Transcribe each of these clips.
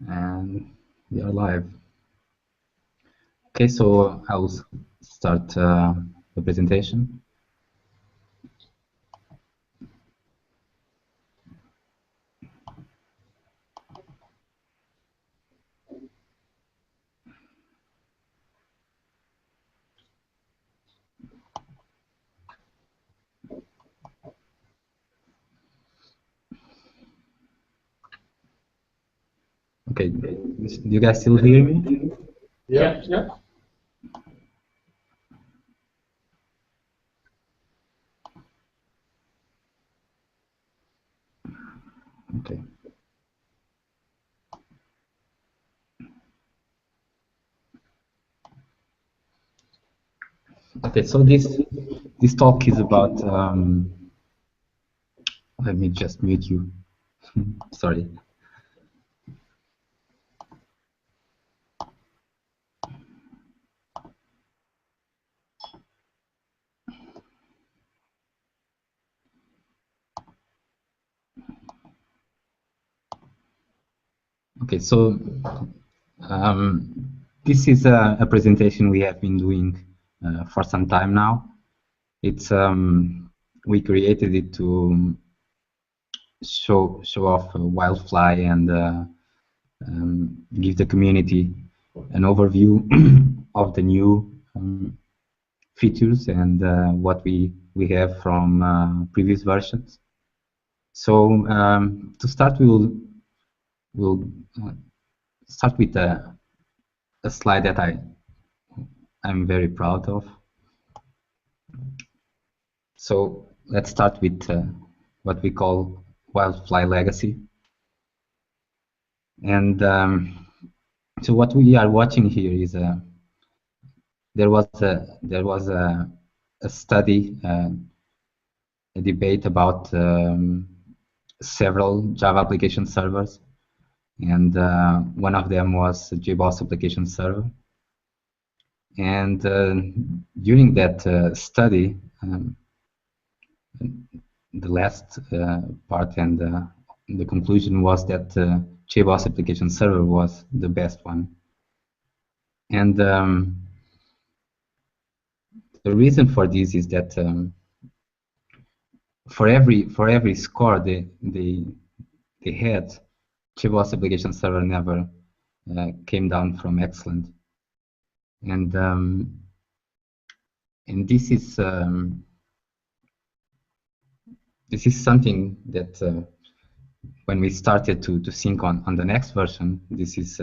And we are live. Okay, so I'll start the presentation. Okay, do you guys still hear me? Yeah, yeah. Okay. Okay, so this talk is about. Let me just mute you. Sorry. Okay, so this is a presentation we have been doing for some time now. It's we created it to show off WildFly and give the community an overview of the new features and what we have from previous versions. So to start, we'll start with a slide that I'm very proud of. So let's start with what we call WildFly Legacy. And so what we are watching here is there was a study, a debate about several Java application servers, and one of them was JBoss application server. And during that study, the last part and the conclusion was that JBoss application server was the best one. And the reason for this is that for every score they had, JBoss application server never came down from excellent, and this is something that when we started to think on the next version, this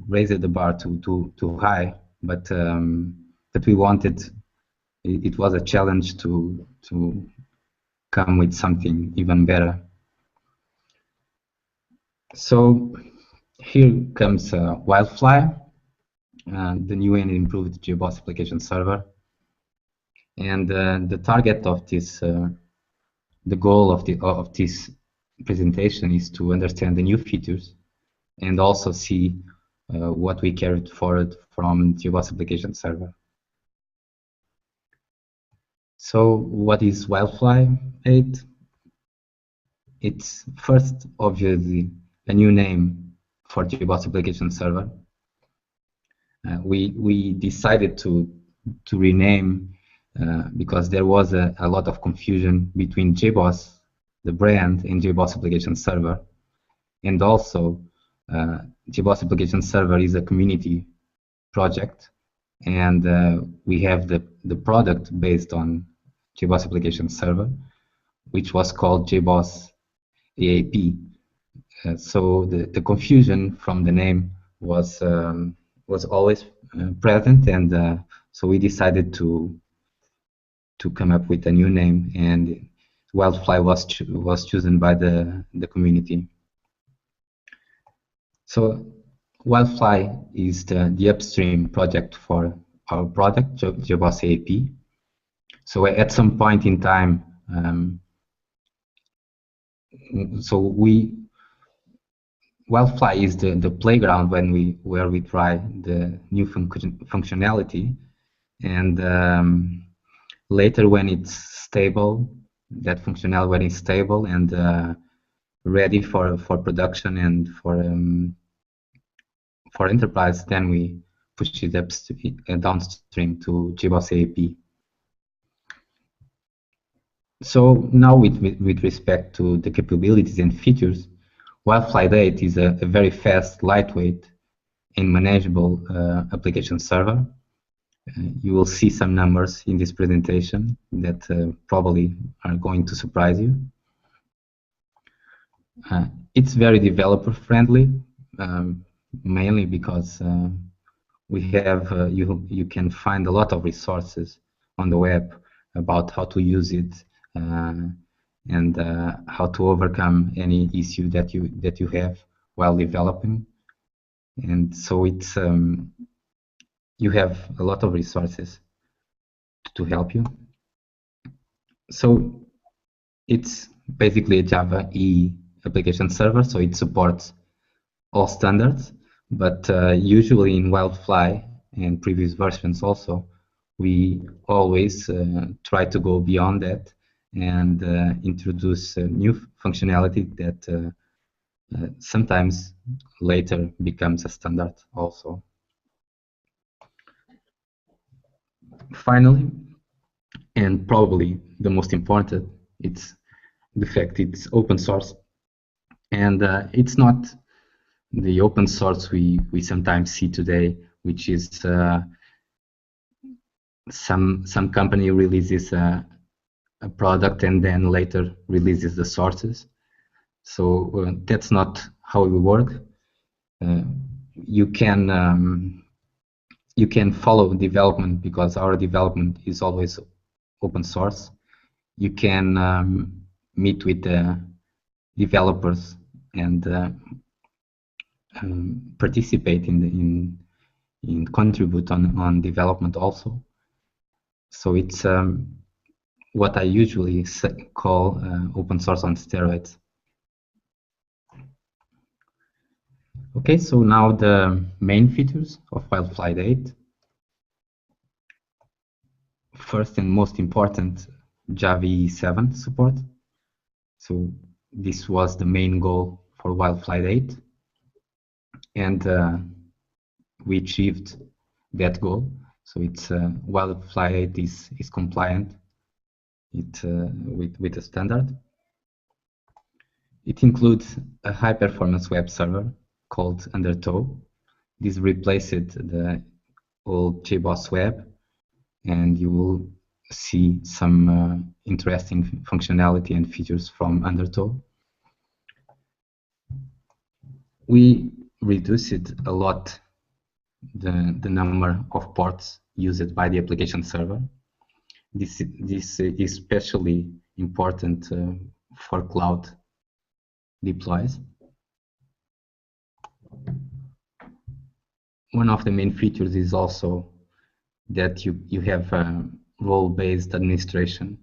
raised the bar too high, but we wanted, it was a challenge to come with something even better. So here comes WildFly, the new and improved JBoss application server. And the target of this, the goal of this presentation is to understand the new features and also see what we carried forward from JBoss application server. So what is WildFly 8? It's first, obviously, a new name for JBoss application server. We decided to rename because there was a lot of confusion between JBoss, the brand, and JBoss application server. And also, JBoss application server is a community project, and we have the product based on JBoss application server, which was called JBoss AAP. So the confusion from the name was always present, and so we decided to come up with a new name, and WildFly was chosen by the community. So WildFly is the upstream project for our product, JBoss AAP. So at some point in time, WildFly is the playground where we try the new functionality, and later when it's stable, that functionality when it's stable and ready for production and for enterprise, then we push it downstream to JBoss AAP. So now with respect to the capabilities and features, WildFly 8 is a very fast, lightweight, and manageable application server. You will see some numbers in this presentation that probably are going to surprise you. It's very developer friendly, mainly because we have you can find a lot of resources on the web about how to use it and how to overcome any issue that you have while developing. And so it's you have a lot of resources to help you. So it's basically a Java EE application server, so it supports all standards, but usually in WildFly and previous versions also, we always try to go beyond that and introduce new functionality that sometimes later becomes a standard also. Finally, and probably the most important, it's the fact it's open source, and it's not the open source we sometimes see today, which is some company releases a product and then later releases the sources. So that's not how we work. You can follow development because our development is always open source. You can meet with the developers and participate in contribute on development also. So it's what I usually call open source on steroids. Okay, so now the main features of WildFly 8. First and most important, Java EE 7 support. So this was the main goal for WildFly 8, and we achieved that goal. So it's WildFly 8 is compliant with the standard. It includes a high-performance web server called Undertow. This replaced the old JBoss web, and you will see some interesting functionality and features from Undertow. We reduced a lot the number of ports used by the application server. This is especially important for cloud deploys. One of the main features is also that you have role-based administration,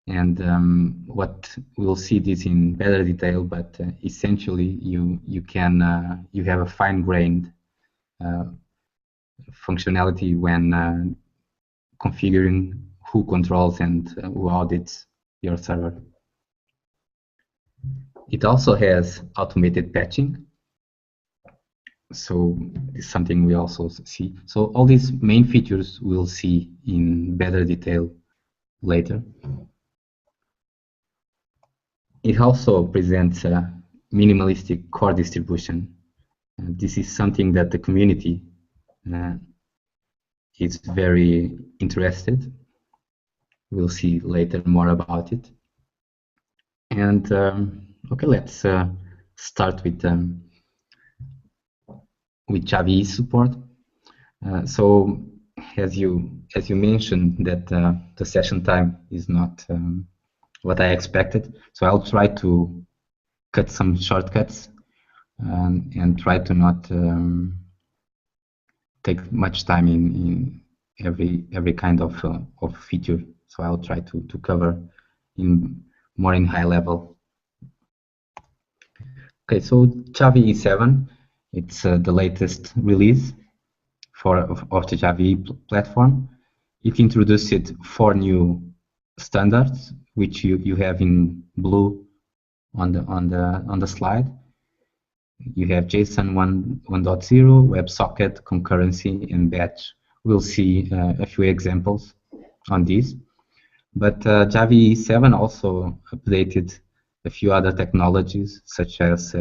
and what we'll see this in better detail. But essentially, you have a fine-grained functionality when configuring who controls and who audits your server. It also has automated patching. So it's something we also see. So all these main features we'll see in better detail later. It also presents a minimalistic core distribution. This is something that the community is very interested. We'll see later more about it. And okay, let's start with Java EE support. So as you mentioned that the session time is not what I expected, so I'll try to cut some shortcuts and try to not take much time in every kind of feature. So I'll try to cover more in high level. Okay, so Java EE 7, it's the latest release of the Java EE platform. It introduced 4 new standards, which you have in blue on the slide. You have JSON 1.0, WebSocket, concurrency, and batch. We'll see a few examples on these. But Java 7 also updated a few other technologies, such as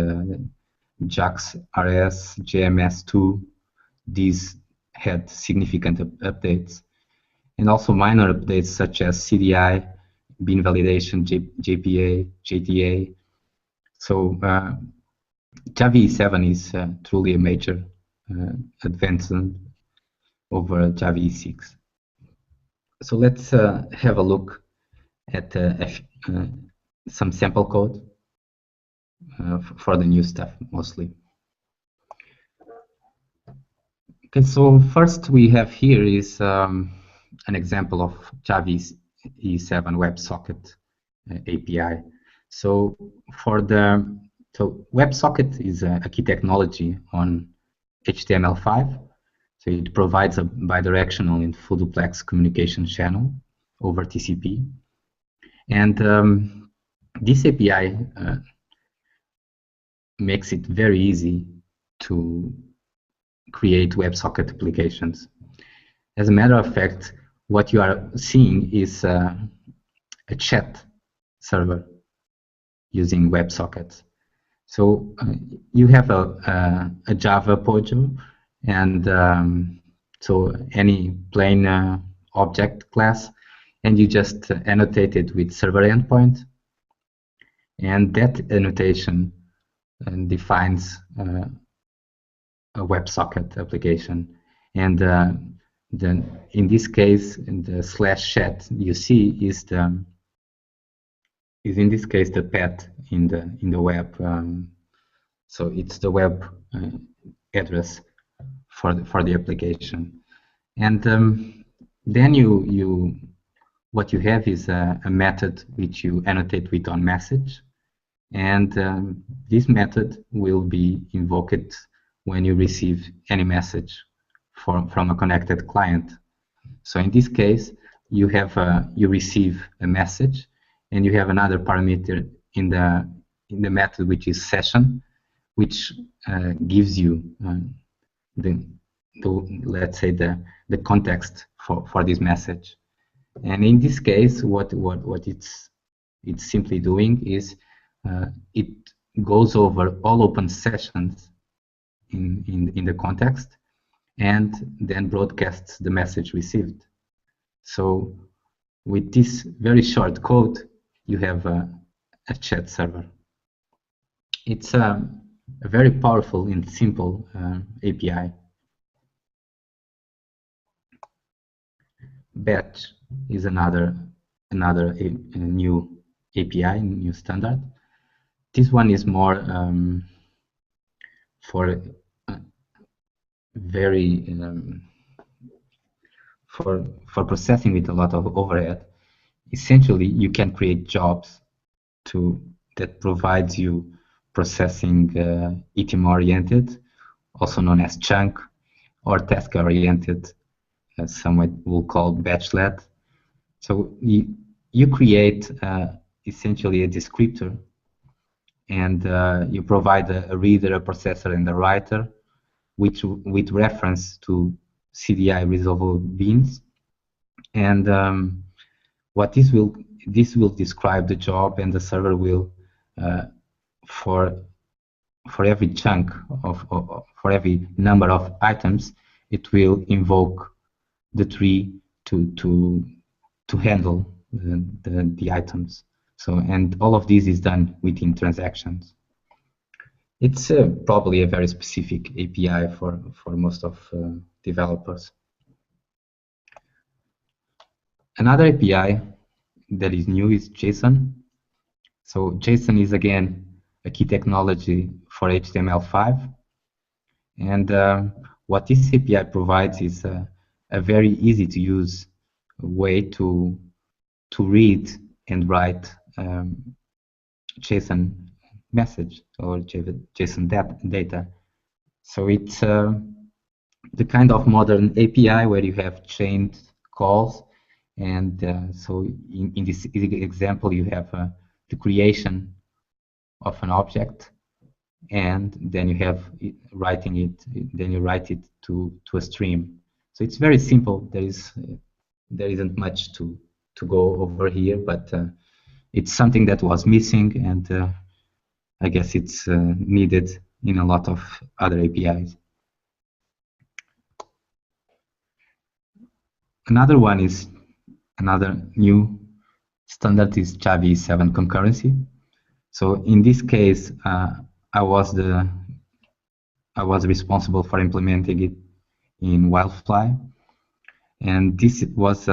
JAX, RS, JMS2. These had significant updates. And also minor updates such as CDI, bean validation, JPA, JTA. So Java 7 is truly a major advancement over Java 6. So let's have a look at some sample code for the new stuff mostly. Okay, so first we have here is an example of Java E7 WebSocket API. So WebSocket is a key technology on HTML5. So it provides a bidirectional and full duplex communication channel over TCP. And this API makes it very easy to create WebSocket applications. As a matter of fact, what you are seeing is a chat server using WebSockets. So you have a Java Pojo, and so any plain object class, and you just annotate it with server endpoint, and that annotation defines a WebSocket application. And then in this case, in the /chat you see is in this case the path in the web. So it's the web address for the application. And then what you have is a method which you annotate with onMessage, and this method will be invoked when you receive any message from a connected client. So in this case, you receive a message, and you have another parameter in the method which is session, which gives you let's say the context for this message. And in this case, what it's simply doing is it goes over all open sessions in the context, and then broadcasts the message received. So with this very short code, you have a chat server. It's a very powerful and simple API. Batch is another new API, new standard. This one is more for for processing with a lot of overhead. Essentially, you can create jobs that provides you processing item-oriented, also known as chunk, or task-oriented, as some will call batchlet. So you create essentially a descriptor, and you provide a reader, a processor, and a writer, with reference to CDI resolvable beans. And what this will describe the job, and the server will for every chunk for every number of items, it will invoke the tree to handle the items. So, and all of this is done within transactions. It's probably a very specific API for most of developers. Another API that is new is JSON. So JSON is again a key technology for HTML5, and what this API provides is a very easy to use way to read and write JSON message or JSON data. So it's the kind of modern API where you have chained calls, and so in this example you have the creation of an object, and then you have writing it. Then you write it to a stream. So it's very simple. There isn't much to go over here, but it's something that was missing, and I guess it's needed in a lot of other APIs. Another new standard is Java 7 concurrency. So in this case, I was responsible for implementing it in WildFly, and this was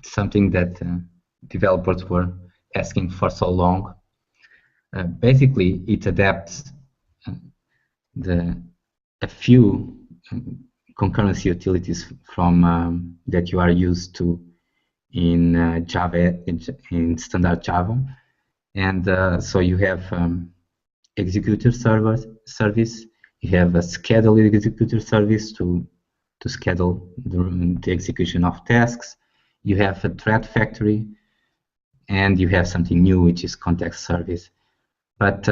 something that developers were asking for so long. Basically, it adapts a few concurrency utilities from that you are used to in Java, in standard Java, and so you have executor service. You have a schedule executor service to schedule the execution of tasks. You have a thread factory, and you have something new, which is context service. But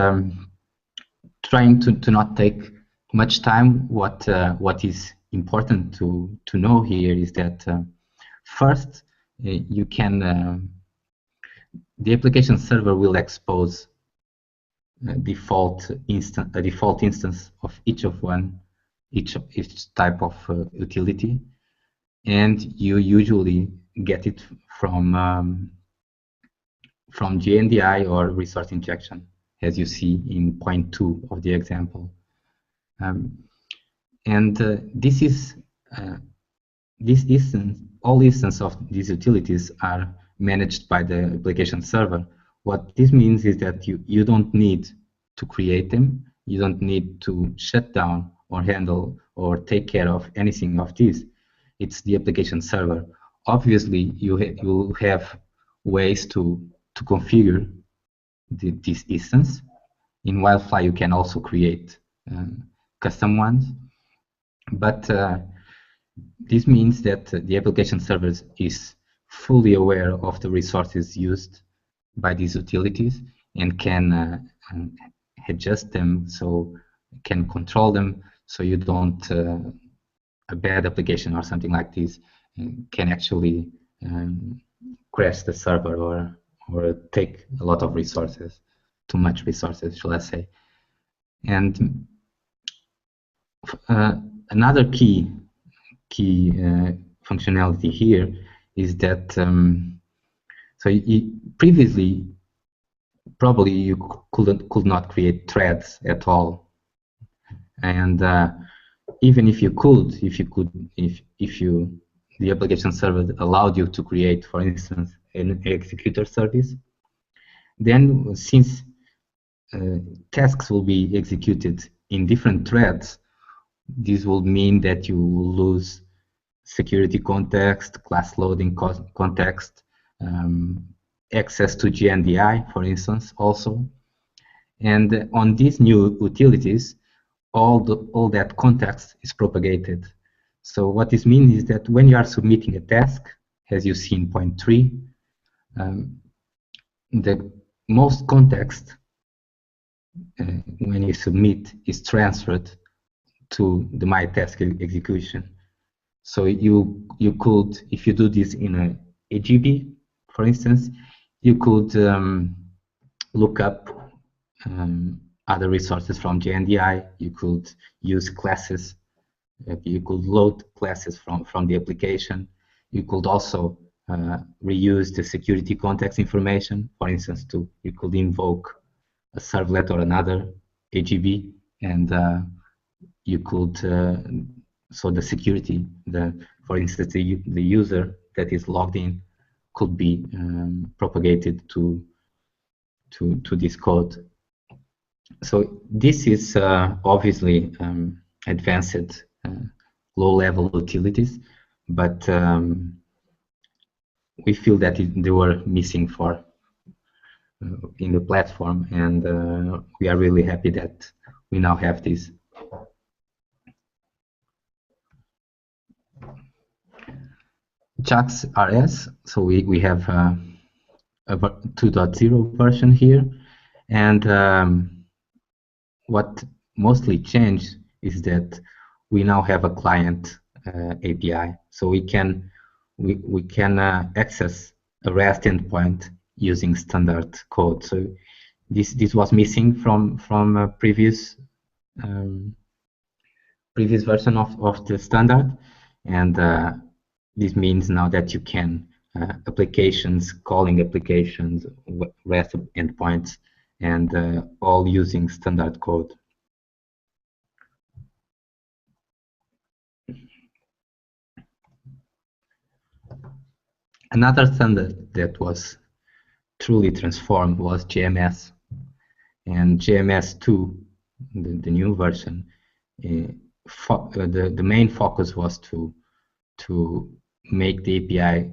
trying to not take much time, what is important to know here is that first, you can the application server will expose a default instance of each type of utility, and you usually get it from GNDI or resource injection, as you see in point 2 of the example. This is all instances of these utilities are managed by the application server. What this means is that you don't need to create them. You don't need to shut down or handle or take care of anything of this. It's the application server. Obviously, you have ways to configure this instance. In WildFly, you can also create custom ones, but this means that the application server is fully aware of the resources used by these utilities and can adjust them, so can control them, so you don't a bad application or something like this can actually crash the server or take a lot of resources, too much resources, shall I say. And another key functionality here is that previously probably you could not create threads at all, and even if the application server allowed you to create, for instance, an executor service, then since tasks will be executed in different threads, this will mean that you will lose security context, class loading context, access to GNDI, for instance, also. And on these new utilities, all that context is propagated. So what this means is that when you are submitting a task, as you see in point 3, the most context when you submit is transferred to the my task execution. So you could, if you do this in a GB, for instance, you could look up other resources from GNDI. You could use classes. You could load classes from the application. You could also reuse the security context information. For instance, you could invoke a servlet or another AGB, and you could so the security, for instance, the user that is logged in could be propagated to this code. So this is obviously advanced low-level utilities, but we feel that they were missing in the platform, and we are really happy that we now have this. JUG's RS, so we have a 2.0 version here, And what mostly changed is that we now have a client API, so we can access a REST endpoint using standard code. So this was missing from a previous version of the standard, and this means now that you can calling applications, REST endpoints, and all using standard code. Another standard that was truly transformed was JMS, and JMS 2, the new version. The main focus was to make the API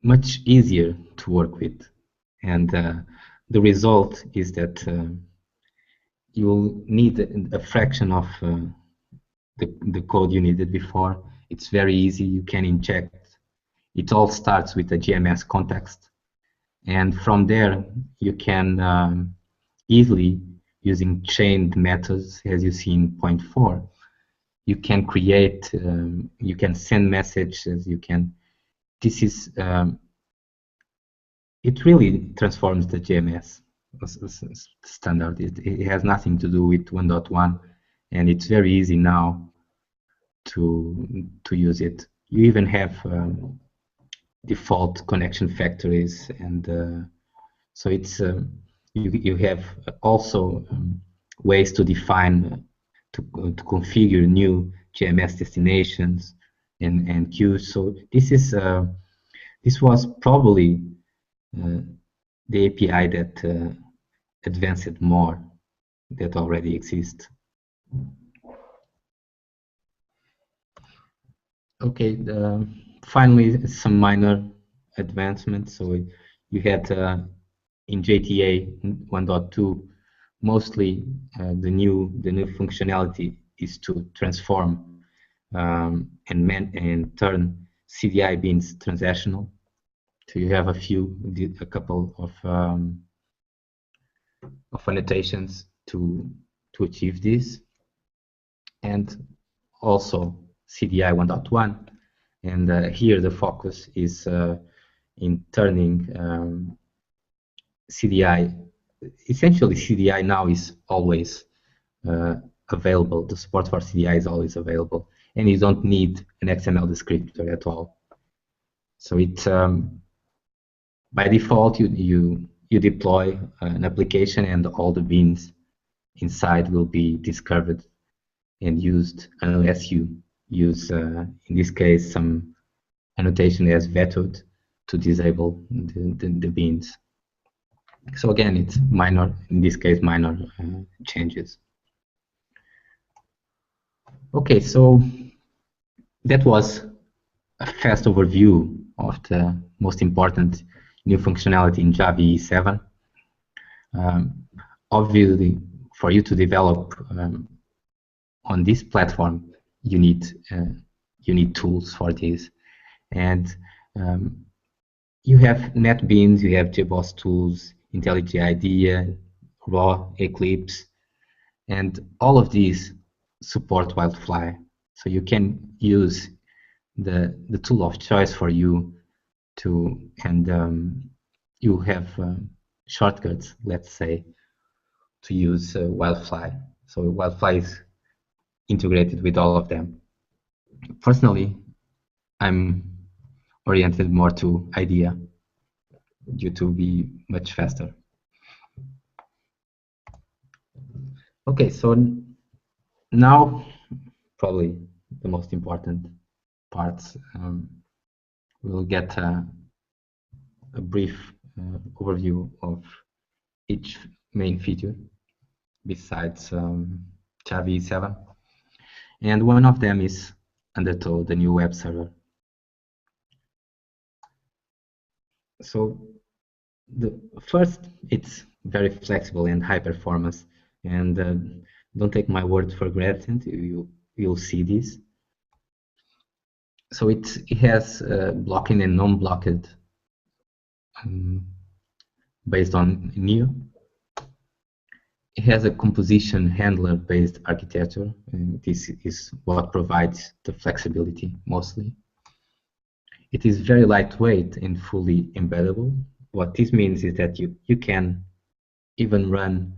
much easier to work with, and the result is that you will need a fraction of the code you needed before. It's very easy. You can inject. It all starts with a JMS context, and from there you can easily, using chained methods, as you see in point 4, you can create, you can send messages, you can. This is it really transforms the JMS standard. It has nothing to do with 1.1, and it's very easy now to use it. You even have default connection factories, and so it's you have also ways to define to configure new JMS destinations and queues. So this was probably the API that advanced more that already exists. Okay, finally some minor advancements. So you had in JTA 1.2, mostly the new functionality is to transform and turn CDI beans transactional. So you have a couple of annotations to achieve this, and also CDI 1.1, and here the focus is in turning CDI. Essentially, CDI now is always available. The support for CDI is always available, and you don't need an XML descriptor at all. So it by default you deploy an application, and all the beans inside will be discovered and used unless you use, in this case, some annotation as vetoed to disable the beans. So again, it's minor, in this case, minor changes. Okay, so that was a fast overview of the most important new functionality in Java EE 7. Obviously, for you to develop on this platform, you need tools for this, and you have NetBeans, you have JBoss tools, IntelliJ IDEA, Raw, Eclipse, and all of these support WildFly. So you can use the tool of choice for you to, and you have shortcuts, let's say, to use WildFly. So WildFly is integrated with all of them. Personally, I'm oriented more to IDEA due to be much faster. Okay, so now probably the most important parts. We'll get a brief overview of each main feature besides Java EE 7. And one of them is Undertow, the new web server. So the first, it's very flexible and high performance, and don't take my word for granted, you'll see this. So it has blocking and non-blocked based on Neo. It has a composition handler-based architecture, and this is what provides the flexibility mostly. It is very lightweight and fully embeddable. What this means is that you can even run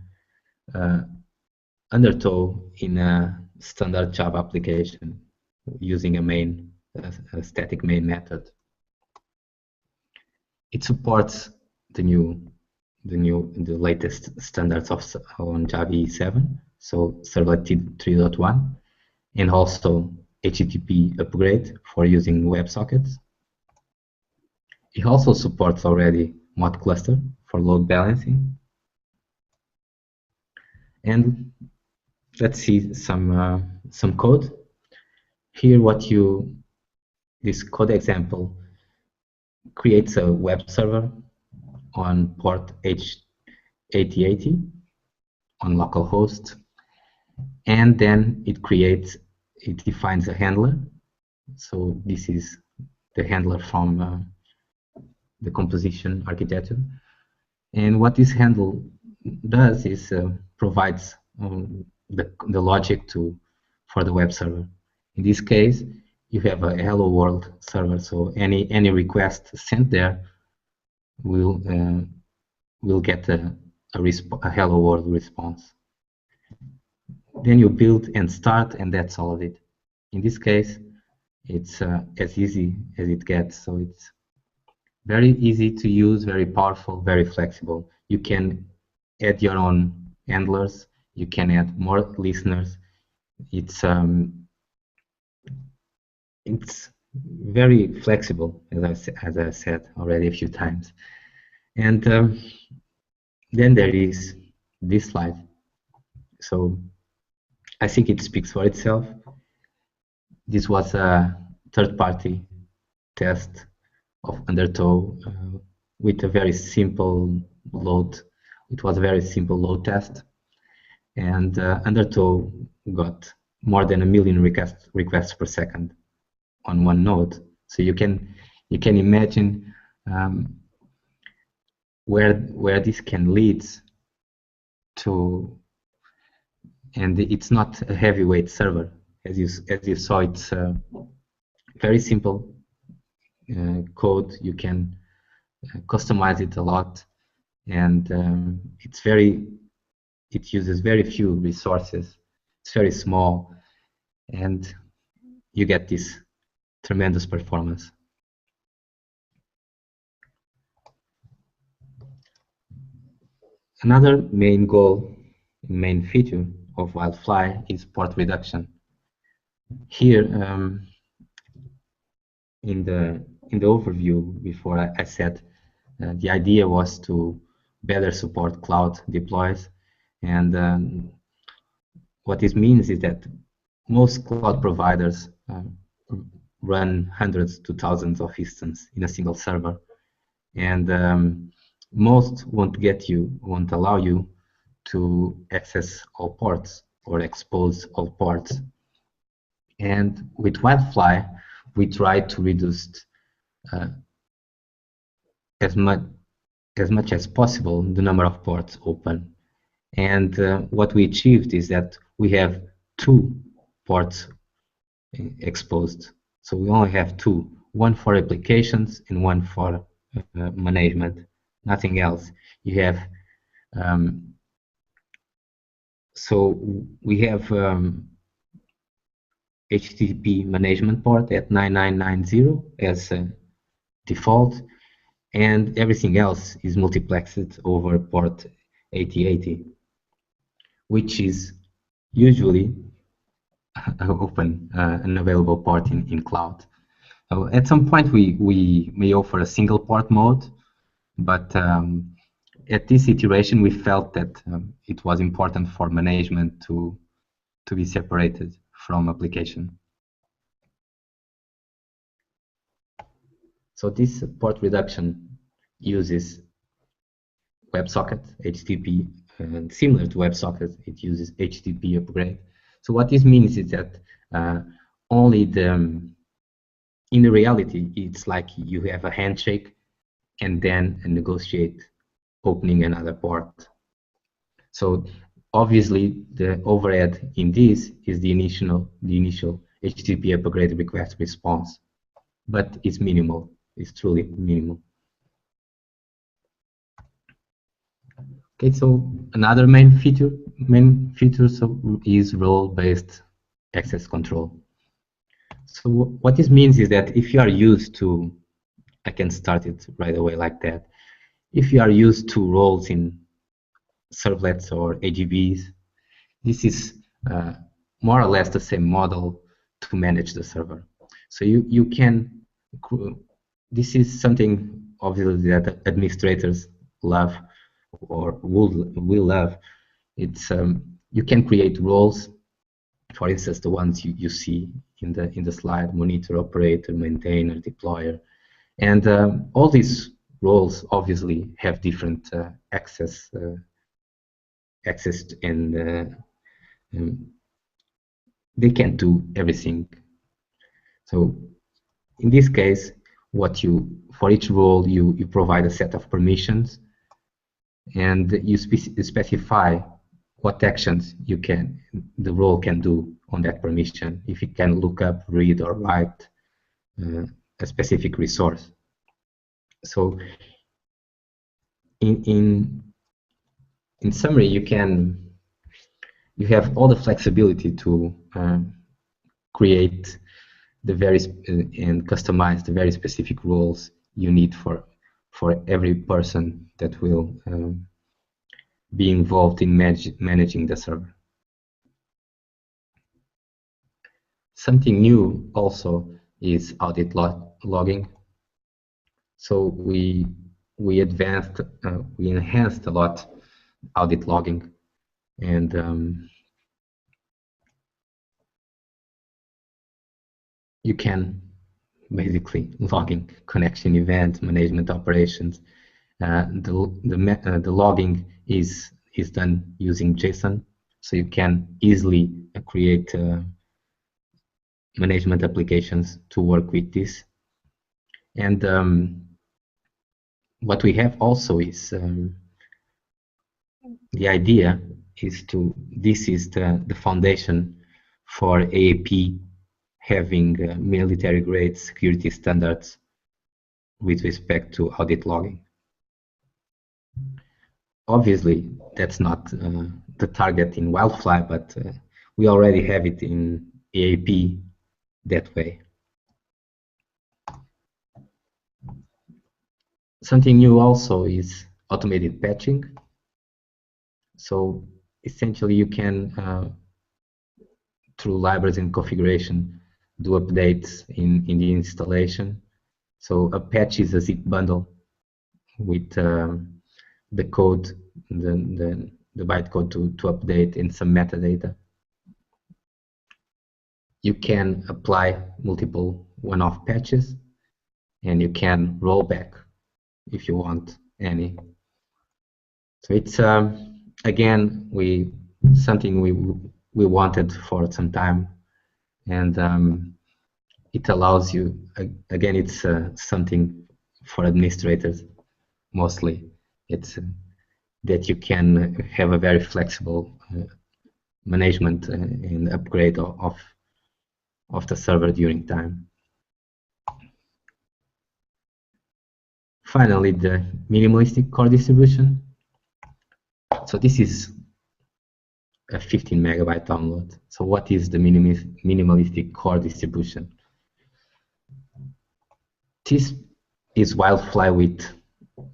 Undertow in a standard Java application using a static main method. It supports the latest standards on Java 7, so Servlet 3.1, and also HTTP upgrade for using WebSockets. It also supports already mod cluster for load balancing. And let's see some code. Here, this code example creates a web server on port H8080 on localhost, and then it defines a handler. So this is the handler from the composition architecture. And what this handle does is provides the logic for the web server. In this case, you have a hello world server, so any request sent there will get a hello world response. Then you build and start, and that's all of it. In this case, it's as easy as it gets. So it's very easy to use, very powerful, very flexible. You can add your own handlers. You can add more listeners. It's very flexible, as I said already a few times. And then there is this slide. So I think it speaks for itself. This was a third-party test of Undertow with a very simple load. It was a very simple load test, and Undertow got more than 1 million requests per second on one node. So you can imagine where this can lead to. And it's not a heavyweight server, as you saw. It's very simple code. You can customize it a lot, and it uses very few resources. It's very small, and you get this tremendous performance. Another main goal, main feature of WildFly is port reduction. Here, in the overview before, I said the idea was to better support cloud deploys, and what this means is that most cloud providers run hundreds to thousands of instances in a single server, and most won't allow you to access all ports or expose all ports. And with WildFly, we try to reduce as much as possible the number of ports open. And what we achieved is that we have 2 ports exposed. So we only have 2, one for applications and one for management, nothing else. You have so we have HTTP management port at 9990 as default, and everything else is multiplexed over port 8080, which is usually open an available port in cloud. So at some point we may offer a single port mode, but at this iteration we felt that it was important for management to be separated from application. So this port reduction uses WebSocket, HTTP, and similar to WebSocket, it uses HTTP upgrade. So what this means is that in the reality, it's like you have a handshake and then a negotiate opening another port. So obviously the overhead in this is the initial HTTP upgrade request response, but it's minimal. It's truly minimal. Okay, so another main feature is role-based access control. So what this means is that if you are used to, I can start it right away like that. If you are used to roles in servlets or AGVs, this is more or less the same model to manage the server. So you can, this is something obviously that administrators love or will love. It's you can create roles, for instance, the ones you see in the slide: monitor, operator, maintainer, deployer, and all these roles obviously have different access and they can't do everything. So in this case, for each role you provide a set of permissions, and you specify what actions the role can do on that permission. If it can look up, read, or write a specific resource. So in summary, you have all the flexibility to create the and customize the very specific roles you need for every person that will be involved in managing the server. Something new also is audit logging. So we enhanced a lot audit logging, and you can basically logging connection event management operations. The logging is done using JSON, so you can easily create management applications to work with this. And what we have also is the idea is this is the foundation for AAP having military grade security standards with respect to audit logging. Obviously, that's not the target in WildFly, but we already have it in AAP that way. Something new also is automated patching. So essentially you can, through libraries and configuration, do updates in the installation. So a patch is a zip bundle with the code, the bytecode to update in some metadata. You can apply multiple one-off patches, and you can roll back if you want any. So it's again something we wanted for some time, and it allows you, again, it's something for administrators mostly. It's that you can have a very flexible management and upgrade of the server during time. Finally, the minimalistic core distribution. So this is a 15 megabyte download. So what is the minimalistic core distribution? This is WildFly with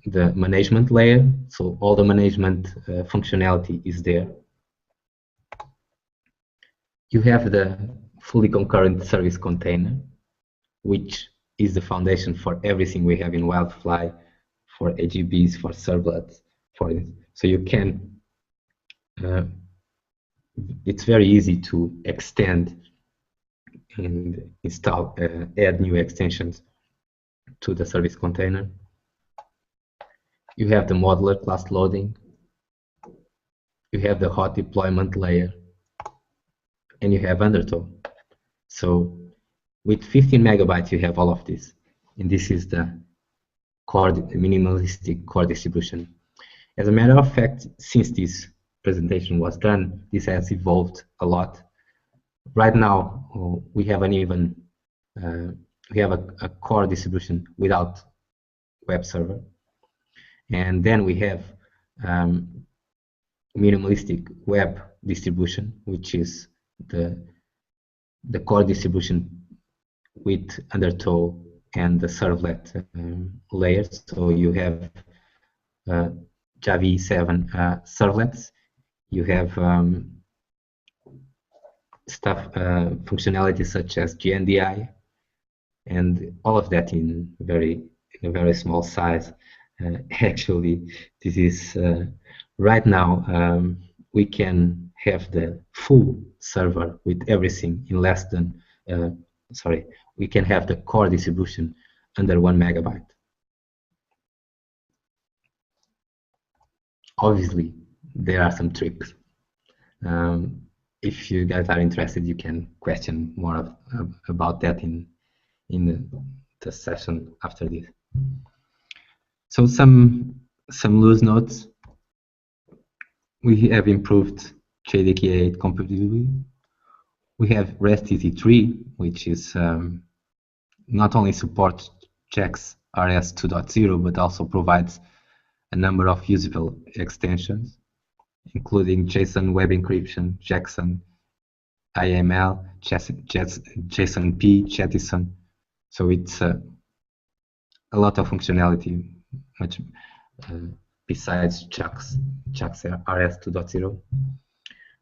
the management layer. So all the management functionality is there. You have the fully concurrent service container, which is the foundation for everything we have in WildFly, for AGBs, for servlets, so you can. It's very easy to extend and install, add new extensions to the service container. You have the modular class loading. You have the hot deployment layer, and you have undertow. So with 15 megabytes, you have all of this, and this is the minimalistic core distribution. As a matter of fact, since this presentation was done, this has evolved a lot. Right now, we have a core distribution without web server, and then we have minimalistic web distribution, which is the core distribution with undertow and the servlet layers. So you have Java 7 servlets. You have functionality such as GNDI, and all of that in a very small size. Actually, this is right now we can have the full server with everything in less than we can have the core distribution under 1 megabyte. Obviously, there are some tricks. If you guys are interested, you can question more about that in the session after this. So some loose notes. We have improved JDK 8 compatibility. We have REST EZ3, which is not only supports checks RS 2.0, but also provides a number of usable extensions, including JSON Web Encryption, JSON IML, JSON-P, Jettison. So it's a lot of functionality, much besides chucks RS 2.0.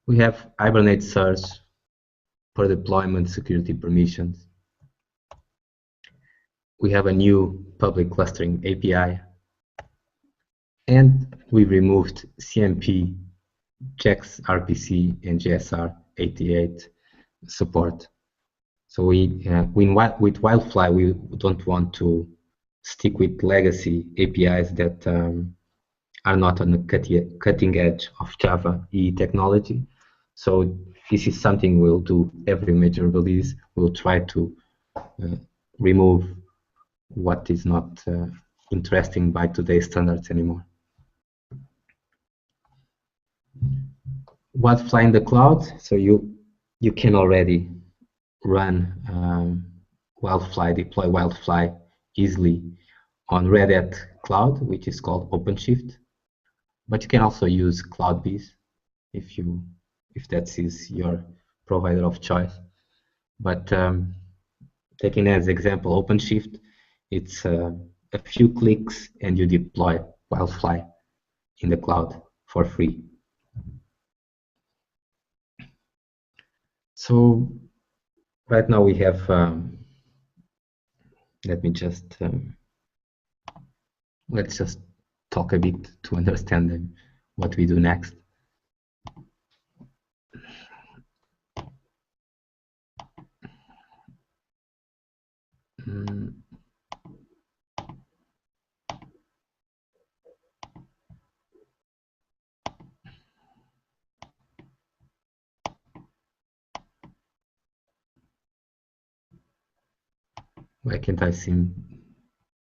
We have Hibernate search per deployment security permissions. We have a new public clustering API, and we removed CMP, checks RPC, and GSR 88 support. So with WildFly, we don't want to stick with legacy APIs that are not on the cutting edge of Java EE technology. So this is something we'll do every major release. We'll try to remove what is not interesting by today's standards anymore. WildFly in the cloud. So you can already run deploy WildFly easily on Red Hat Cloud, which is called OpenShift. But you can also use CloudBees if that is your provider of choice. But taking as example OpenShift, it's a few clicks and you deploy WildFly in the cloud for free. So right now we have, let's just talk a bit to understand what we do next. Why can't I seem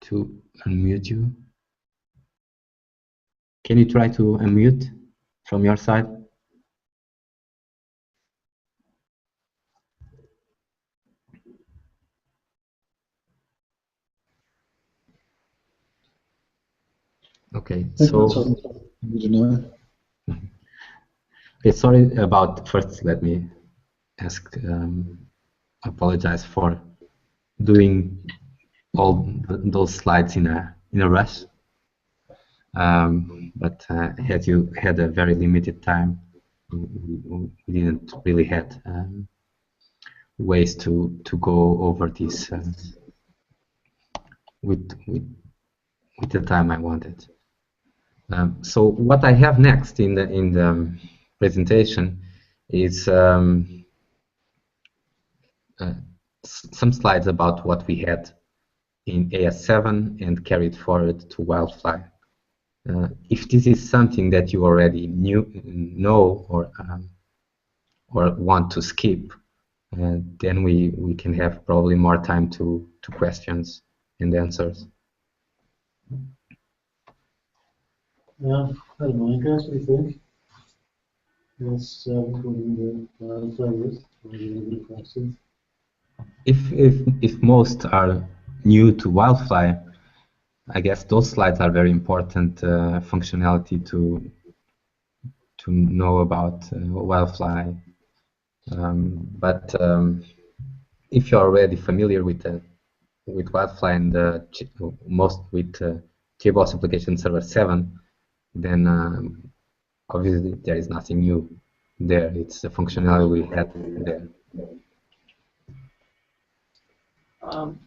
to unmute you? Can you try to unmute from your side? Okay, so okay, sorry about first. Let me apologize for doing all those slides in a rush. But as you had a very limited time, we didn't really had ways to go over this with the time I wanted. So what I have next in the presentation is some slides about what we had in AS7 and carried forward to WildFly. If this is something that you already know or want to skip, then we can have probably more time to questions and answers. I don't know, guys, what do you think? Yes, going the WildFly route, or the questions. If most are new to WildFly, I guess those slides are very important functionality to know about WildFly. But if you're already familiar with WildFly and most with JBoss application server 7, then obviously there is nothing new there. It's the functionality we had there. I'm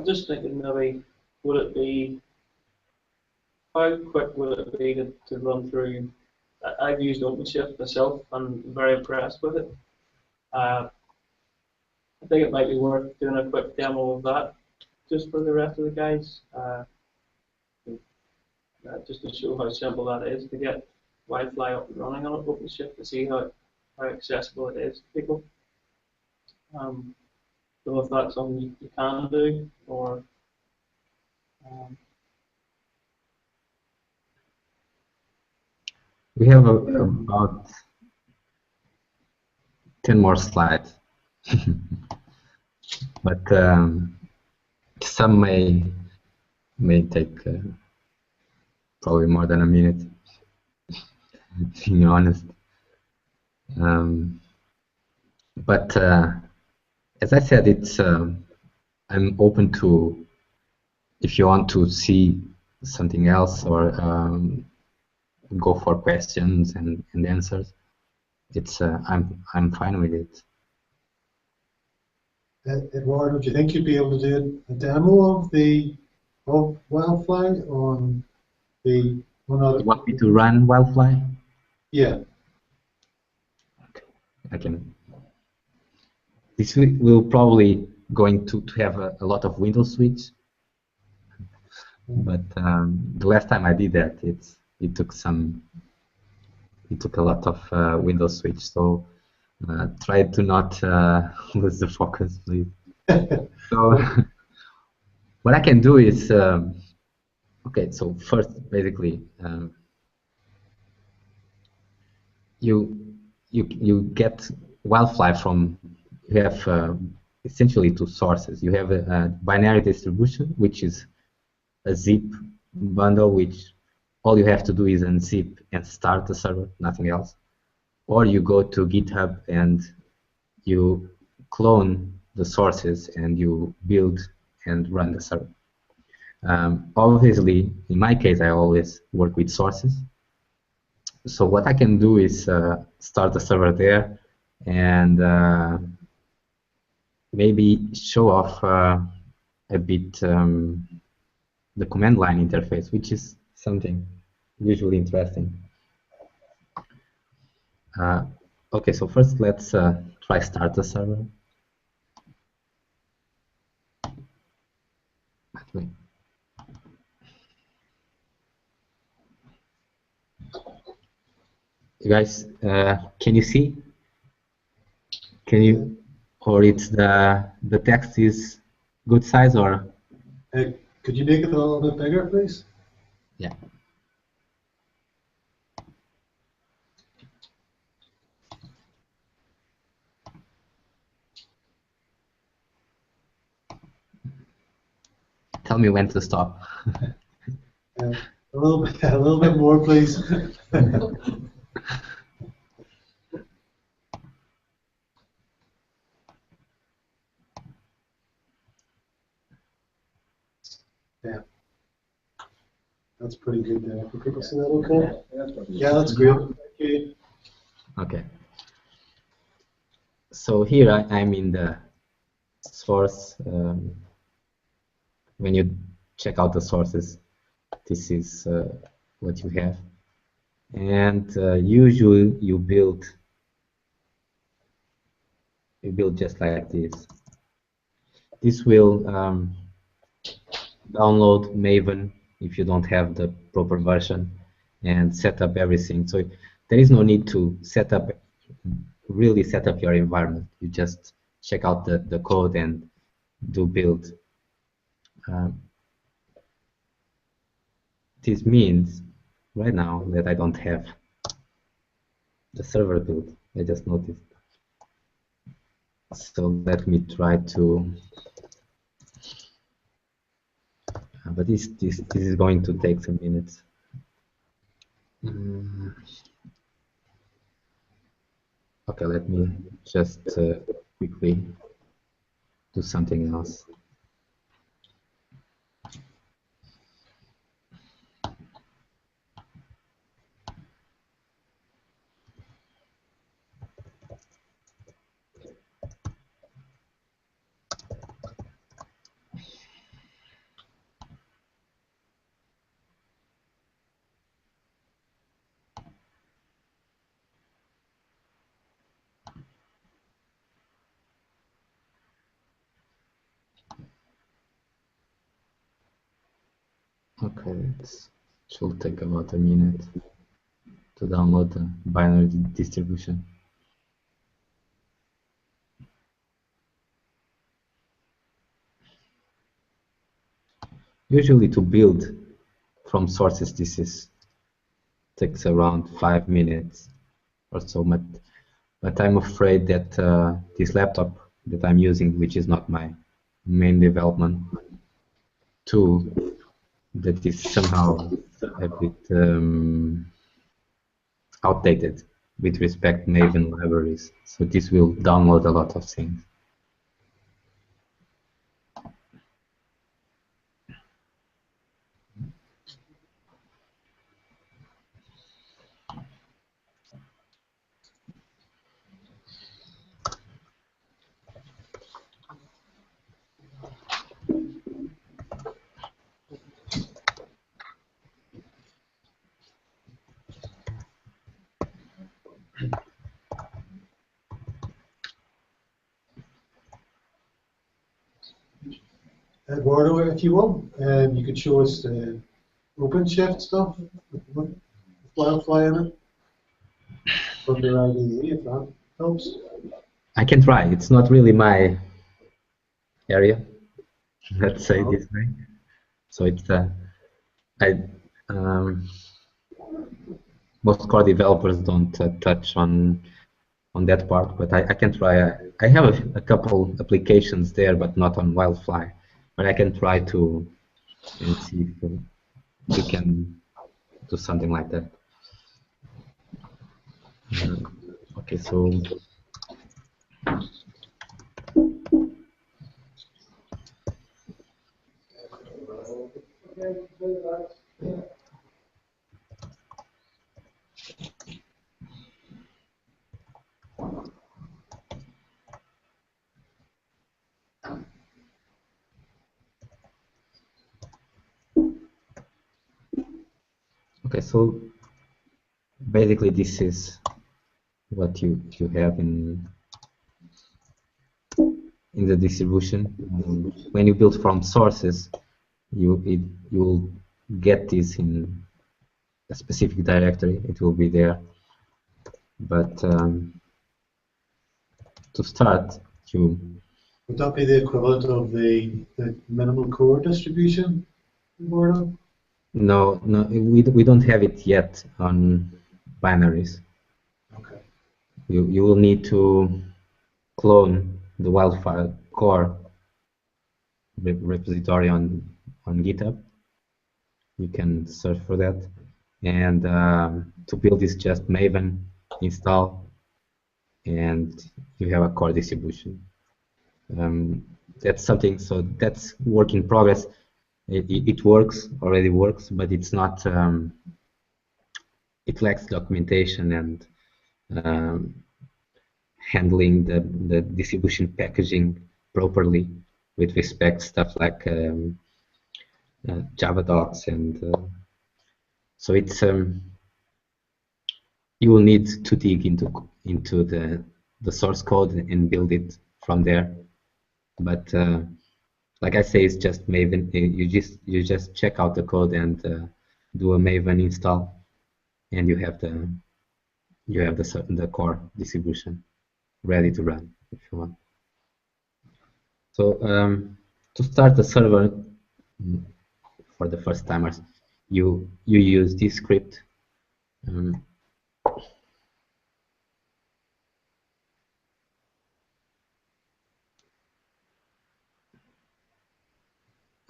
just thinking maybe, would it be, how quick would it be to run through? I've used OpenShift myself and I'm very impressed with it. I think it might be worth doing a quick demo of that just for the rest of the guys, just to show how simple that is to get WildFly up and running on OpenShift, to see how accessible it is to people. Don't know if that's something you can do, or we have about 10 more slides, but some may take probably more than a minute, being honest. But as I said, it's I'm open to, if you want to see something else or go for questions and answers. It's I'm fine with it. Eduardo, would you think you'd be able to do a demo of WildFly on the one other? You want me to run WildFly? Yeah. Okay, I can. This will probably going to have a lot of Windows switch, but the last time I did that, it took a lot of Windows switch. So try to not lose the focus, please. So what I can do is, okay, so first, basically, you get WildFly from, you have essentially two sources. You have a binary distribution, which is a zip bundle, which all you have to do is unzip and start the server, nothing else. Or you go to GitHub and you clone the sources and you build and run the server. Obviously, in my case, I always work with sources. So what I can do is start the server there and maybe show off a bit the command line interface, which is something usually interesting. Okay, so first let's try start the server. You guys, can you see? Can you, or it's the text is good size, or? Could you make it a little bit bigger, please? Yeah. Tell me when to stop. A little bit more, please. Yeah, that's pretty good there. Can people see that okay? Yeah, that's great. Thank you. Okay. So here I'm in the source. When you check out the sources, this is what you have. And usually you build just like this. This will download Maven if you don't have the proper version and set up everything. So there is no need to really set up your environment. You just check out the code and do build. this means right now that I don't have the server built. I just noticed. So let me try to. But this is going to take some minutes. Okay, let me just quickly do something else. Okay, it should take about a minute to download the binary distribution. Usually to build from sources, this takes around 5 minutes or so, but I'm afraid that this laptop that I'm using, which is not my main development tool, that is somehow a bit outdated with respect to Maven libraries. So this will download a lot of things. Eduardo, if you want, you could show us the OpenShift stuff with WildFly in it from your IDE, if that helps. I can try. It's not really my area, let's say this way. So it's most core developers don't touch on that part, but I can try. I have a couple applications there, but not on WildFly. But I can try to and see if we can do something like that. Okay, so okay, so basically this is what you have in the distribution. When you build from sources, you will get this in a specific directory. It will be there. But to start, would that be the equivalent of the minimal core distribution, Eduardo? No, we don't have it yet on binaries. Okay. You will need to clone the WildFly core repository on GitHub. You can search for that, and to build this, just Maven install, and you have a core distribution. That's something. So that's work in progress. It works, already works, but it's not. It lacks documentation and handling the distribution packaging properly with respect to stuff like Java docs, and so it's you will need to dig into the source code and build it from there. But like I say, it's just Maven. You just check out the code and do a Maven install, and you have the core distribution ready to run if you want. So to start the server for the first timers, you use this script.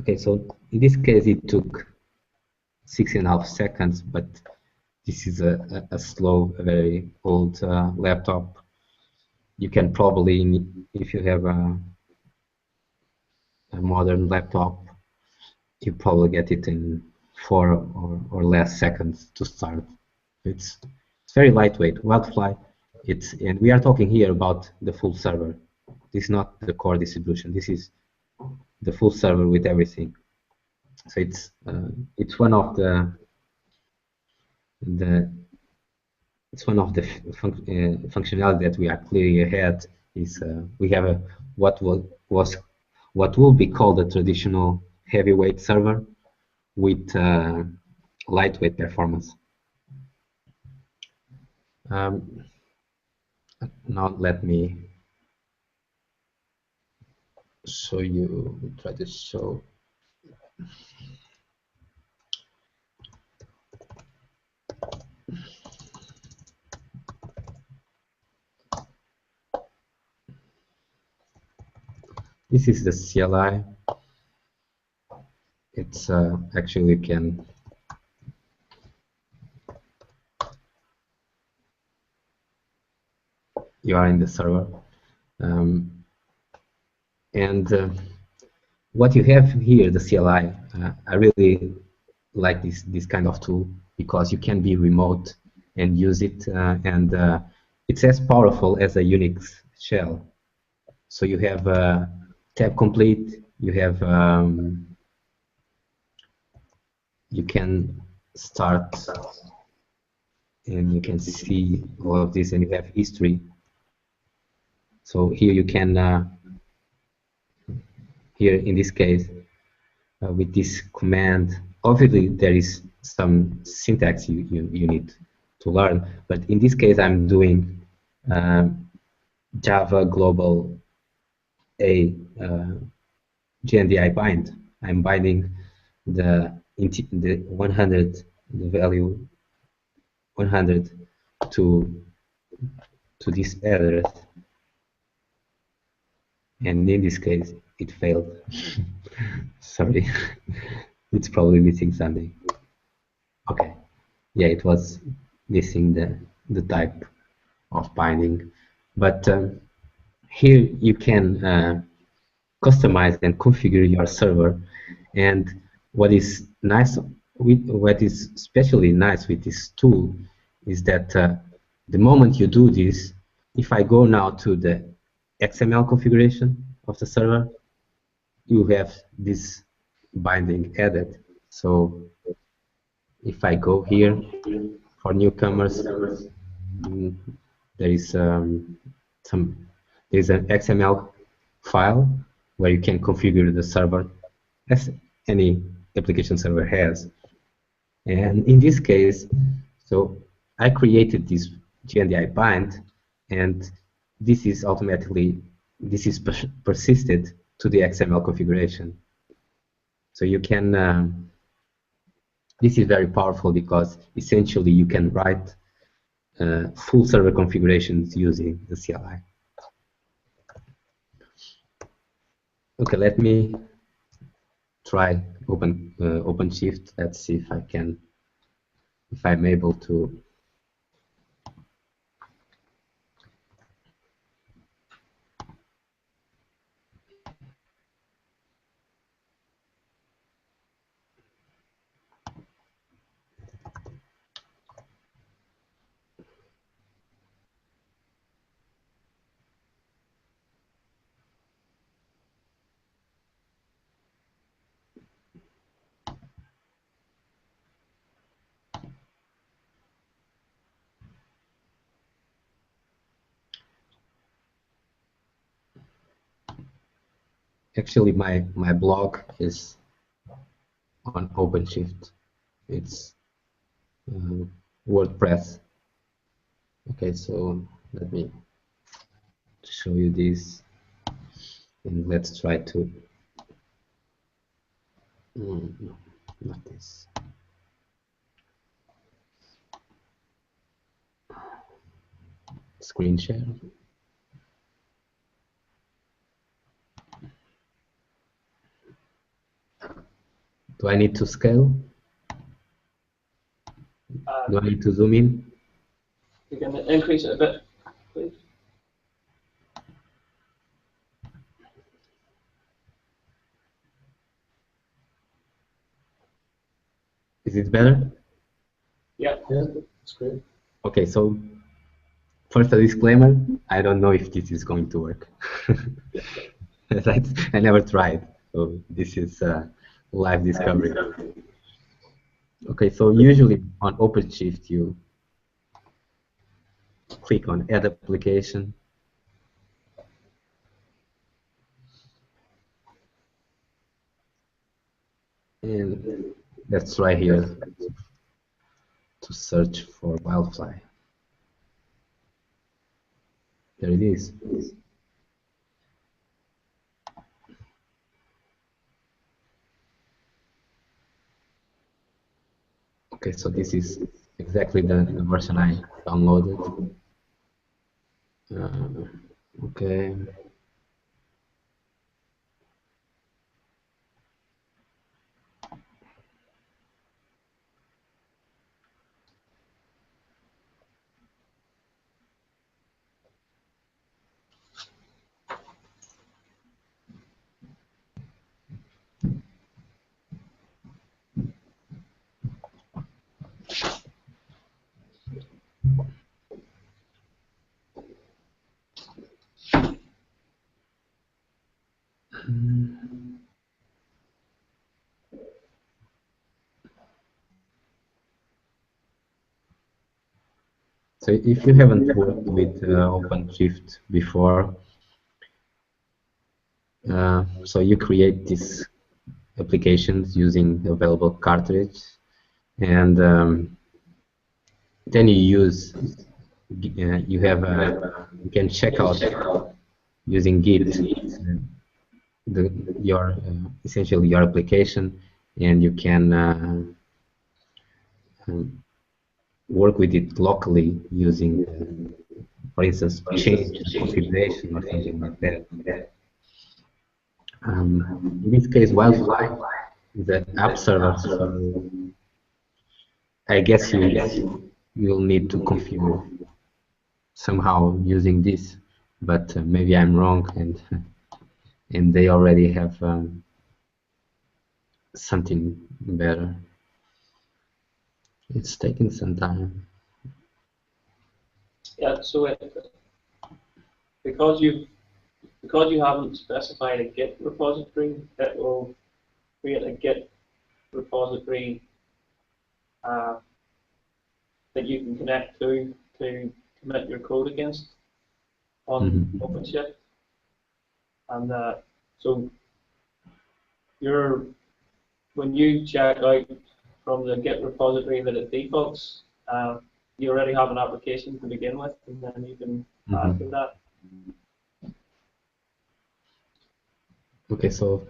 Okay, so in this case it took 6.5 seconds, but this is a slow, a very old laptop. You can probably, if you have a modern laptop, you probably get it in 4 or less seconds to start. It's very lightweight. WildFly, and we are talking here about the full server. This is not the core distribution. This is the full server with everything. So it's one of the functionality that we are clearly ahead. Is we have a what will be called a traditional heavyweight server with lightweight performance. Now let me show you. Try to show. This is the CLI. It's actually you are in the server, and what you have here, the CLI. I really like this kind of tool because you can be remote and use it, and it's as powerful as a Unix shell. So you have tab complete. You have you can start, and you can see all of this, and you have history. So here you can here in this case with this command. Obviously, there is some syntax you need to learn, but in this case, I'm doing Java global a GNDI bind. I'm binding the 100, the value 100 to this address, and in this case, it failed. Sorry, it's probably missing something. Okay, yeah, it was missing the type of binding, but here you can customize and configure your server. And what is nice what is especially nice with this tool is that the moment you do this, if I go now to the XML configuration of the server, you have this binding added. So if I go here for newcomers, there is there's an XML file where you can configure the server as any application server has. And in this case, so I created this GNDI bind, and this is persisted to the XML configuration. So you can, this is very powerful because essentially you can write full server configurations using the CLI. Okay, let me try OpenShift. Let's see if I'm able to. Actually, my blog is on OpenShift. It's WordPress. Okay, so let me show you this, and let's try to. No, not this. screen share. Do I need to scale? Do I need to zoom in? You can increase it a bit, please. Is it better? Yeah. Yeah, that's great. Okay, so first a disclaimer, I don't know if this is going to work. I never tried, so this is live discovery. Okay, so usually on OpenShift you click on Add Application. And let's try here to search for WildFly. There it is. Okay, so this is exactly the version I downloaded. Okay. So if you haven't worked with OpenShift before, so you create these applications using available cartridge, and then you use you can check out using Git your essentially your application, and you can work with it locally using, for instance, change configuration or something like that. In this case, WildFly is an app server, so I guess you will need to configure somehow using this, but maybe I'm wrong, and they already have something better. It's taking some time. Yeah. So because you haven't specified a Git repository, it will create a Git repository that you can connect to commit your code against on OpenShift. And so when you check out from the Git repository that it defaults, you already have an application to begin with, and then you can add to that. Okay, so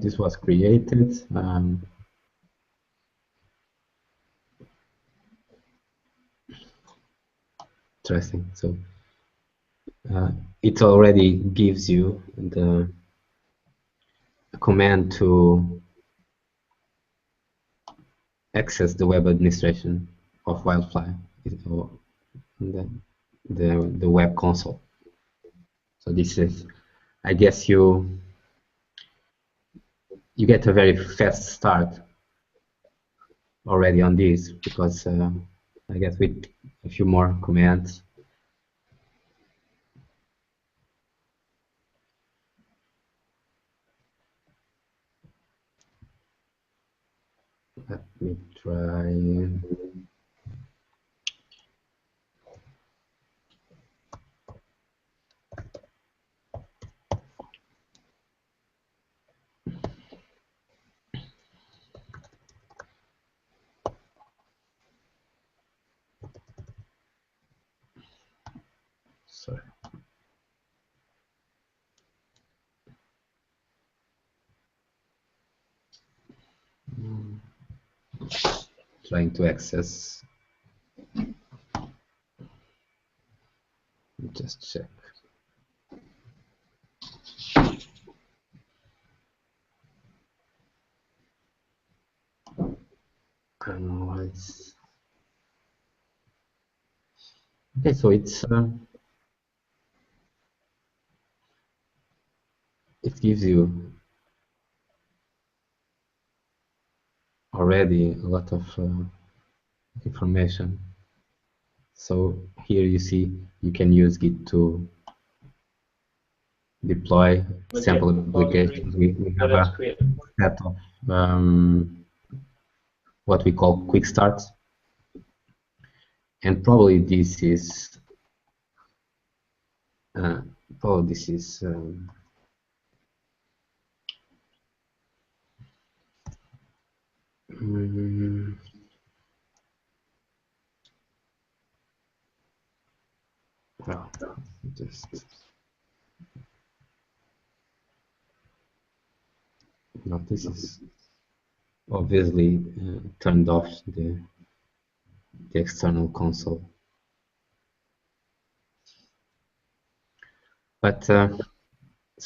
this was created. Interesting. So it already gives you the command to access the web administration of WildFly, or the web console. So this is, I guess you get a very fast start already on this, because I guess with a few more commands. Let me try. Sorry. Trying to access Just check. Analyze. Okay, so it gives you already a lot of information. So here you see you can use Git to deploy sample applications. We have a set of what we call quick starts, and probably this is well, just no, this is obviously turned off the external console. But so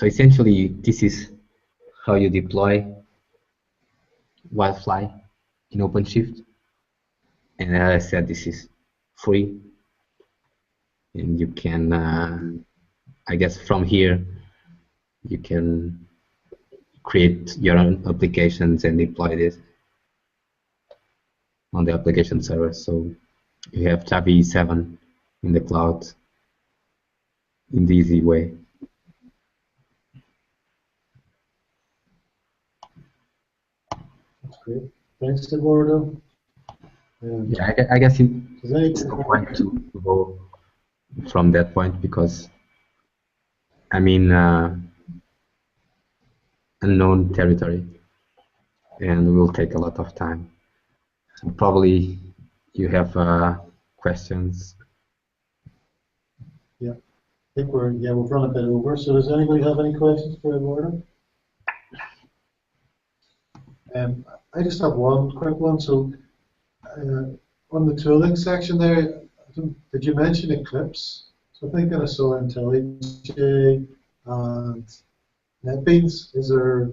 essentially, this is how you deploy WildFly in OpenShift. And as I said, this is free, and you can, I guess, from here you can create your own applications and deploy this on the application server. So you have Java 7 in the cloud in the easy way. That's great. Thanks, Eduardo. Yeah, I guess it's no point to go from that point because, I mean, unknown territory, and will take a lot of time. So probably you have questions. Yeah, I think we've run a bit over. So does anybody have any questions for Eduardo? I just have one quick one. So on the tooling section there, did you mention Eclipse? So I think I saw IntelliJ and NetBeans. Is there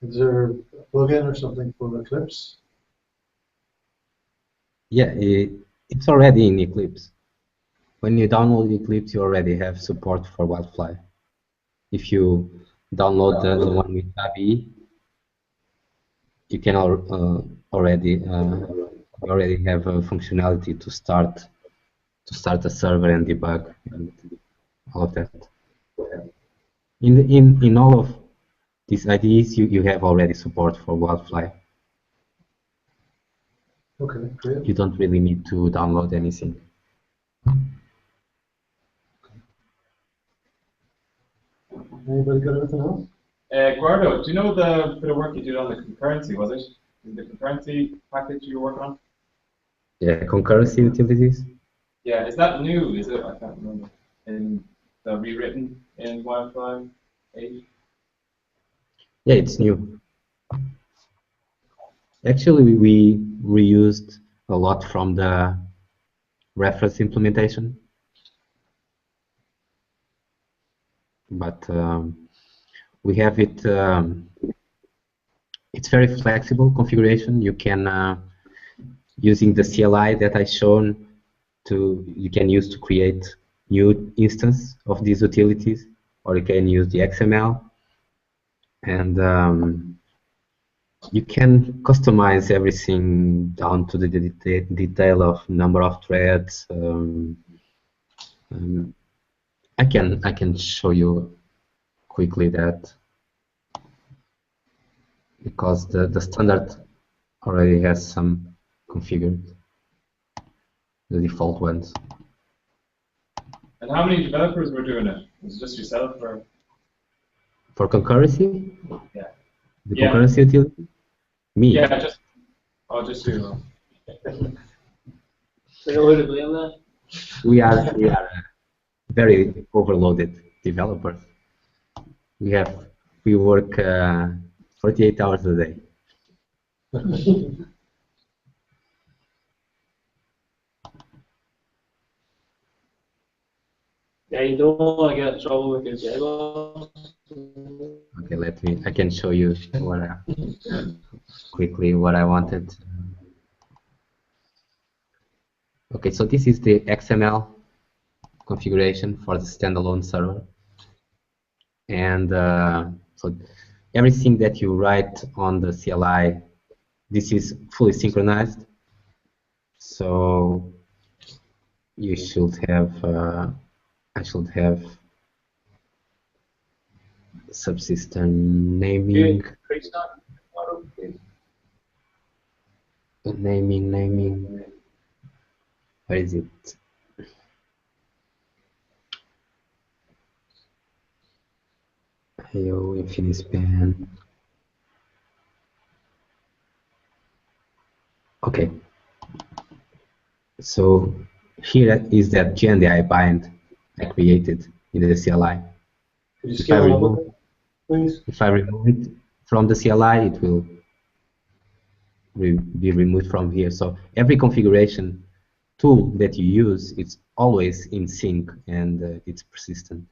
a plugin or something for Eclipse? Yeah, it's already in Eclipse. When you download Eclipse, you already have support for WildFly. If you download the one with Java, you can already have a functionality to start a server and debug and all of that. In all of these IDEs, you have already support for WildFly. Okay, great. You don't really need to download anything. Anybody got anything else? Guardo, do you know the bit of work you did on the concurrency, was it? The concurrency package you were working on? Yeah, concurrency utilities. Yeah, is that new? Is it? I can't remember. In the rewritten in WildFly 8? Yeah, it's new. Actually, we reused a lot from the reference implementation, but we have it. It's very flexible configuration. You can using the CLI that I shown you can use to create new instance of these utilities, or you can use the XML, and you can customize everything down to the detail of number of threads. I can show you quickly that, because the standard already has some configured, the default ones. And how many developers were doing it? Was it just yourself or? For concurrency? Yeah. The concurrency utility? Me. Yeah, just you. So who to blame there? We are very overloaded developers. We work 48 hours a day. Yeah, you don't want to get in trouble with your JBoss. Okay, I can show you quickly what I wanted. Okay, so this is the XML configuration for the standalone server. And so everything that you write on the CLI, this is fully synchronized. So you should have, I should have subsystem naming, naming. Where is it? IO InfiniSpan. Okay. So here is that GNDI bind I created in the CLI. Could you scale it up a bit, please? If I remove it from the CLI, it will be removed from here. So every configuration tool that you use, it's always in sync and it's persistent.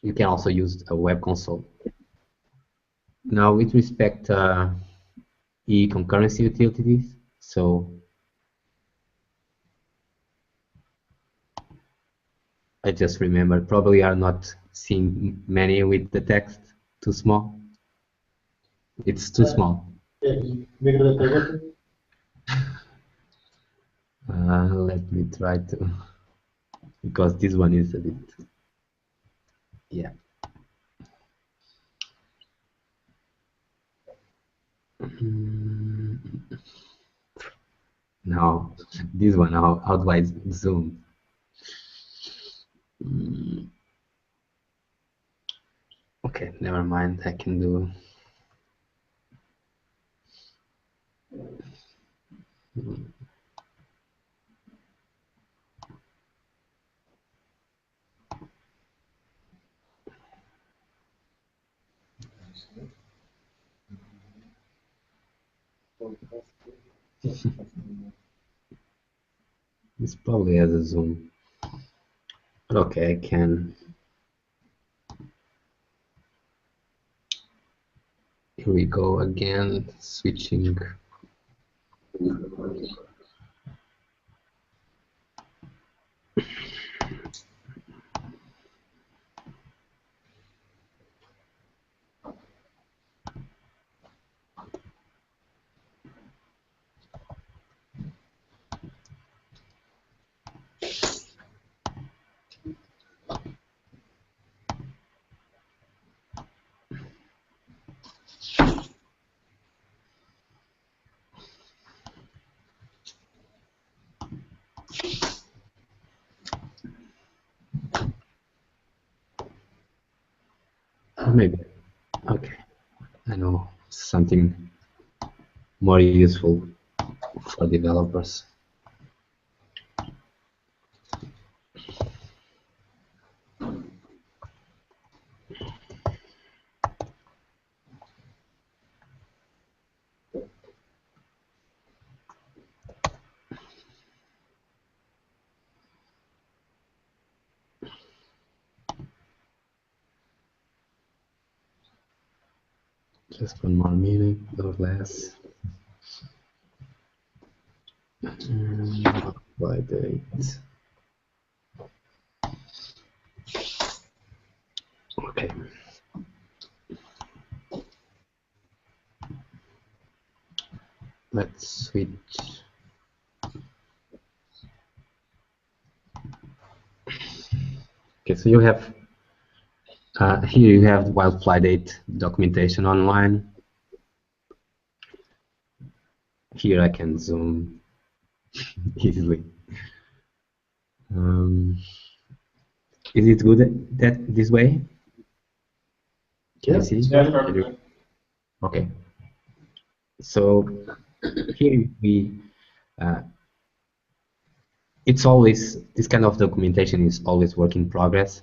You can also use a web console. Now, with respect e-concurrency utilities, so I just remember probably are not seeing many with the text too small. It's too small. Yeah, could you make it a bit bigger? Let me try to, because this one is a bit, yeah. No, this one, how do I zoom? Okay, never mind, I can do. This probably has a zoom. But okay, I can. Here we go again, switching. Maybe. Okay. I know something more useful for developers. Just 1 more minute or less. By date. Okay. Let's switch. Okay, so you have here you have the WildFly date documentation online. Here I can zoom easily. Is it good that this way? Can you see? Yeah, perfect. Okay. So here it's always, this kind of documentation is always work in progress.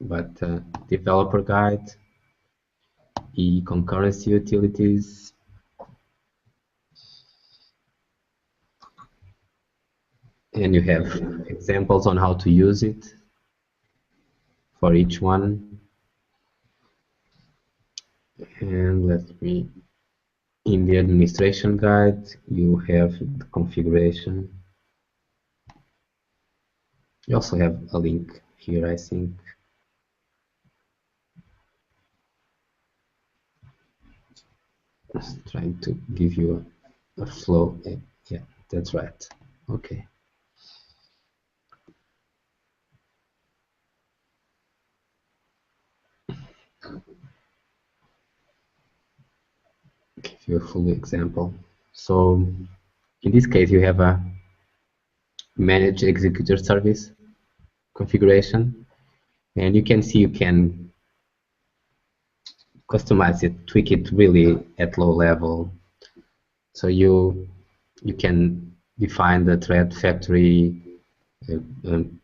But developer guide, e-concurrency utilities, and you have examples on how to use it for each one. And let me, in the administration guide, you have the configuration. You also have a link here, I think. Just trying to give you a flow. Yeah, that's right. Okay. Give you a full example. So in this case, you have a manage executor service configuration, and you can see you can customize it, tweak it really at low level. So you can define the thread factory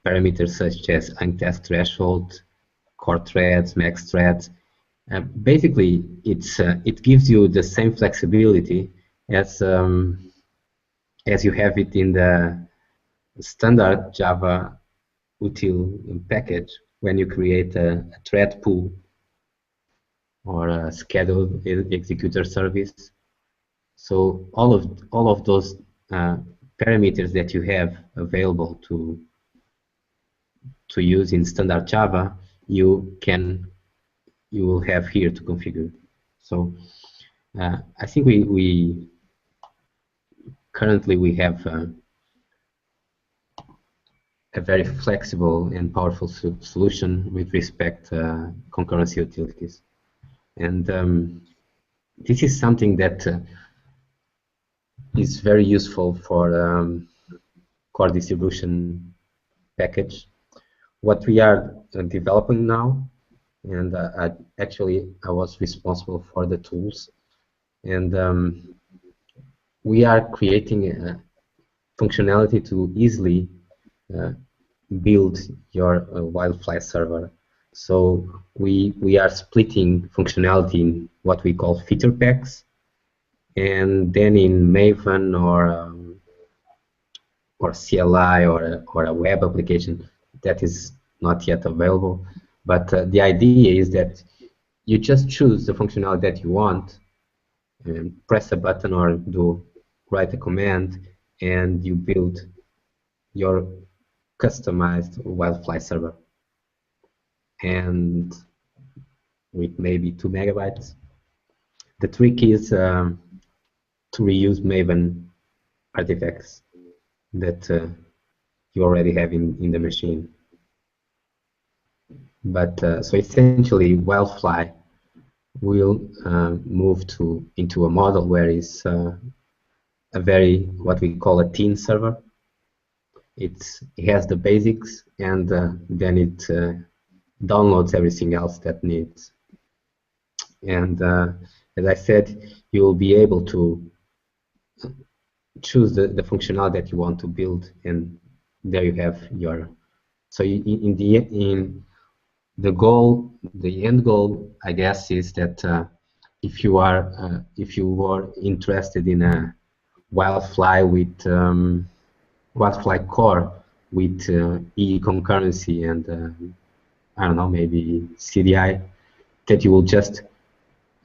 parameters such as untest threshold, core threads, max threads. Basically, it gives you the same flexibility as you have it in the standard Java util package when you create a thread pool or a scheduled executor service. So all of those parameters that you have available to use in standard Java, you will have here to configure. So I think we currently we have a very flexible and powerful solution with respect to concurrency utilities, and this is something that is very useful for core distribution package. What we are developing now, and actually I was responsible for the tools, and we are creating a functionality to easily build your WildFly server. So we are splitting functionality in what we call feature packs, and then in Maven or CLI or a web application that is not yet available. But the idea is that you just choose the functionality that you want, and press a button or write a command, and you build your customized WildFly server. And with maybe 2 megabytes. The trick is to reuse Maven artifacts that you already have in the machine. But so essentially, WildFly will move into a model where it's a very, what we call a teen server. It has the basics, and then it downloads everything else that needs. And as I said, you will be able to choose the functionality that you want to build, and there you have your. So in the goal, the end goal, I guess, is that if you were interested in a WildFly with WildFly core with E concurrency and I don't know, maybe CDI, that you will just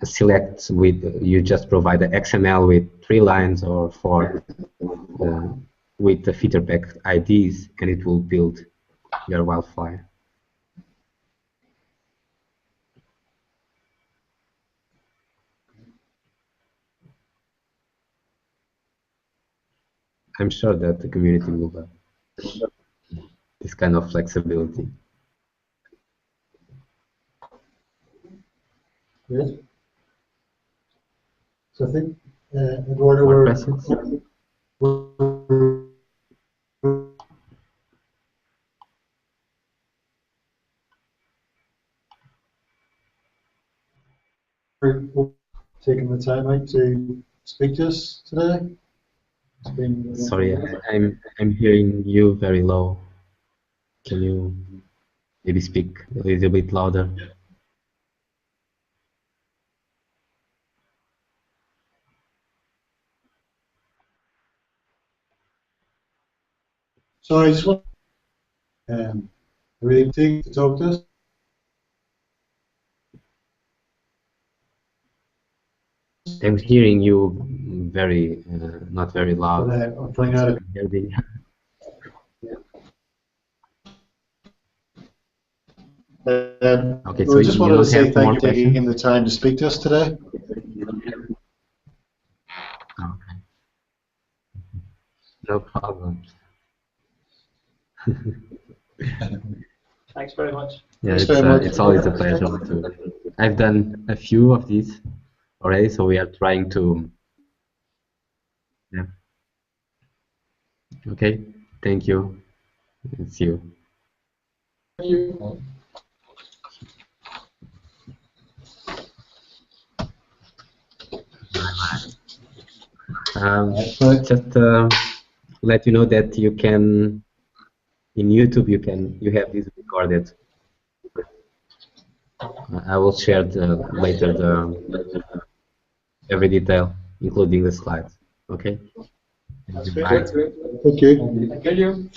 select you just provide the XML with 3 lines or 4 with the feature pack IDs, and it will build your WildFly. I'm sure that the community will have this kind of flexibility. Great. So I think, Eduardo, More we're questions? taking the time out to speak to us today. It's been Sorry, I'm hearing you very low. Can you maybe speak a little bit louder? So I just want really take to talk to us. I'm hearing you very, not very But loud. I'm playing out of Okay, I so just you wanted to don't say have thank more you for taking questions? the time to speak to us today. Okay, no problem. Thanks very much. Yeah, Thanks very much. it's always a pleasure to. I've done a few of these already, so we are trying to. Yeah. Okay. Thank you. See you. Thank you. Bye. Just let you know that you can in YouTube you have this recorded. I will share later every detail, including the slides. Okay. That's Bye. great. Thank you. Thank you.